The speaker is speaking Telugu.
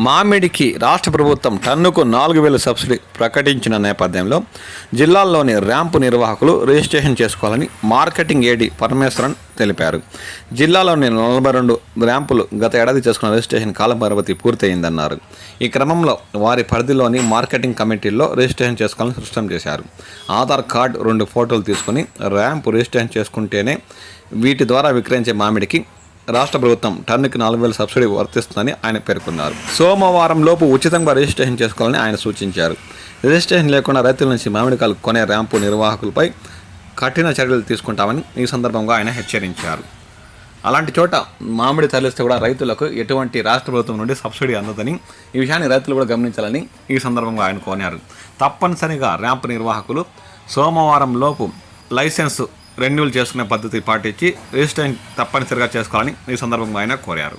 మామిడికి రాష్ట్ర ప్రభుత్వం టన్నుకు 4,000 సబ్సిడీ ప్రకటించిన నేపథ్యంలో జిల్లాల్లోని ర్యాంపు నిర్వాహకులు రిజిస్ట్రేషన్ చేసుకోవాలని మార్కెటింగ్ ఏడీ పరమేశ్వరన్ తెలిపారు. జిల్లాలోని 42 ర్యాంపులు గత ఏడాది చేసుకున్న రిజిస్ట్రేషన్ కాలపరిమితి పూర్తయిందన్నారు. ఈ క్రమంలో వారి పరిధిలోని మార్కెటింగ్ కమిటీల్లో రిజిస్ట్రేషన్ చేసుకోవాలని స్పష్టం చేశారు. ఆధార్ కార్డు 2 ఫోటోలు తీసుకుని ర్యాంపు రిజిస్ట్రేషన్ చేసుకుంటేనే వీటి ద్వారా విక్రయించే మామిడికి రాష్ట్ర ప్రభుత్వం టన్నుకి 4,000 సబ్సిడీ వర్తిస్తుందని ఆయన పేర్కొన్నారు. సోమవారం లోపు ఉచితంగా రిజిస్ట్రేషన్ చేసుకోవాలని ఆయన సూచించారు. రిజిస్ట్రేషన్ లేకుండా రైతుల నుంచి మామిడికాయలు కొనే ర్యాంపు నిర్వాహకులపై కఠిన చర్యలు తీసుకుంటామని ఈ సందర్భంగా ఆయన హెచ్చరించారు. అలాంటి చోట మామిడి తరలిస్తే కూడా రైతులకు ఎటువంటి రాష్ట్ర ప్రభుత్వం నుండి సబ్సిడీ అందదని ఈ విషయాన్ని రైతులు కూడా గమనించాలని ఈ సందర్భంగా ఆయన కోరారు. తప్పనిసరిగా ర్యాంపు నిర్వాహకులు సోమవారం లోపు లైసెన్స్ రెన్యూల్ చేసుకునే పద్ధతి పాటించి రిజిస్ట్రేషన్ తప్పనిసరిగా చేసుకోవాలని ఈ సందర్భంగా ఆయన కోరారు.